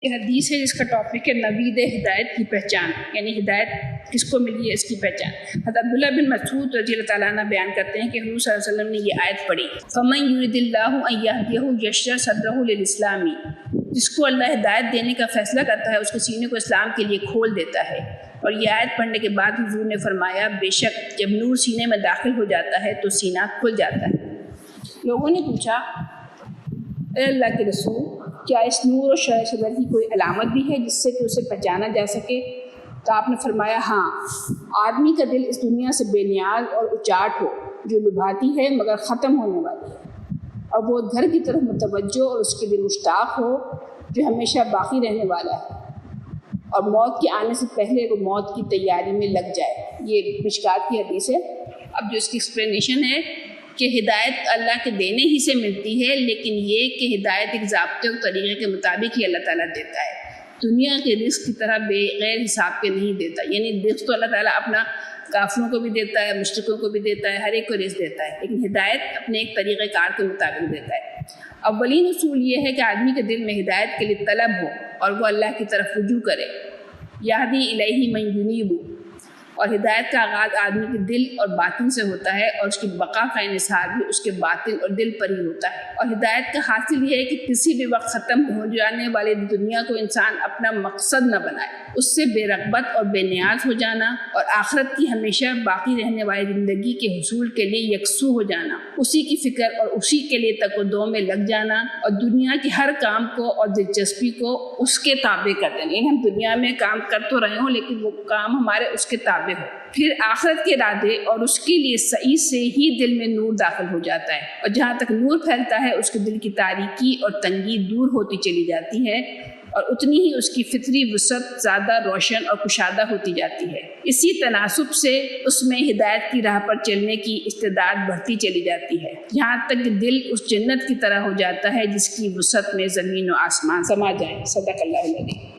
یہ حدیث ہے جس کا ٹاپک ہے نوید ہدایت کی پہچان، یعنی ہدایت کس کو ملی ہے اس کی پہچان۔ حضرت عبداللہ بن مسعود رضی اللہ تعالیٰ عنہ بیان کرتے ہیں کہ حضور صلی اللہ علیہ وسلم نے یہ آیت پڑھی، فَمَن يُرِدِ اللَّهُ أَن يَهْدِيَهُ يَشْرَحْ صَدْرَهُ لِلْإِسْلَامِ، جس کو اللہ ہدایت دینے کا فیصلہ کرتا ہے اس کے سینے کو اسلام کے لیے کھول دیتا ہے۔ اور یہ آیت پڑھنے کے بعد حضور نے فرمایا، بے شک جب نور سینے میں داخل ہو جاتا ہے تو سینہ کھل جاتا ہے۔ لوگوں نے پوچھا، اے اللہ کے رسول، کیا اس نور اور شرح صدر کی کوئی علامت بھی ہے جس سے کہ اسے پہچانا جا سکے؟ تو آپ نے فرمایا، ہاں، آدمی کا دل اس دنیا سے بے نیاز اور اچاٹ ہو، جو لبھاتی ہے مگر ختم ہونے والی ہے، اور وہ گھر کی طرف متوجہ اور اس کے لیے مشتاق ہو جو ہمیشہ باقی رہنے والا ہے، اور موت کے آنے سے پہلے وہ موت کی تیاری میں لگ جائے۔ یہ مشکات کی حدیث ہے۔ اب جو اس کی ایکسپلینیشن ہے کہ ہدایت اللہ کے دینے ہی سے ملتی ہے، لیکن یہ کہ ہدایت ایک ضابطے اور طریقے کے مطابق ہی اللہ تعالیٰ دیتا ہے، دنیا کے رزق کی طرح بغیر حساب کے نہیں دیتا۔ یعنی رزق تو اللہ تعالیٰ اپنا کافروں کو بھی دیتا ہے، مشرکوں کو بھی دیتا ہے، ہر ایک کو رزق دیتا ہے، لیکن ہدایت اپنے ایک طریقہ کار کے مطابق دیتا ہے۔ اولین اصول یہ ہے کہ آدمی کے دل میں ہدایت کے لیے طلب ہو اور وہ اللہ کی طرف رجوع کرے، یہدی الیہ من ینیب، اور ہدایت کا آغاز آدمی کے دل اور باطن سے ہوتا ہے، اور اس کی بقا کا انحصار بھی اس کے باطن اور دل پر ہی ہوتا ہے۔ اور ہدایت کا حاصل یہ ہے کہ کسی بھی وقت ختم ہو جانے والی دنیا کو انسان اپنا مقصد نہ بنائے، اس سے بے رغبت اور بے نیاز ہو جانا، اور آخرت کی ہمیشہ باقی رہنے والی زندگی کے حصول کے لیے یکسو ہو جانا، اسی کی فکر اور اسی کے لیے تک و دو میں لگ جانا، اور دنیا کے ہر کام کو اور دلچسپی کو اس کے تابع کر دینا۔ یعنی ہم دنیا میں کام کر تو رہے ہوں لیکن وہ کام ہمارے اس کے تابع ہو۔ پھر آخرت کے ارادے اور اس کے لیے سعی سے ہی دل میں نور داخل ہو جاتا ہے، اور جہاں تک نور پھیلتا ہے اس کے دل کی تاریکی اور تنگی دور ہوتی چلی جاتی ہے، اور اتنی ہی اس کی فطری وسعت زیادہ روشن اور کشادہ ہوتی جاتی ہے۔ اسی تناسب سے اس میں ہدایت کی راہ پر چلنے کی استعداد بڑھتی چلی جاتی ہے، یہاں تک کہ دل اس جنت کی طرح ہو جاتا ہے جس کی وسعت میں زمین و آسمان سما جائیں۔ صدق اللہ العظیم۔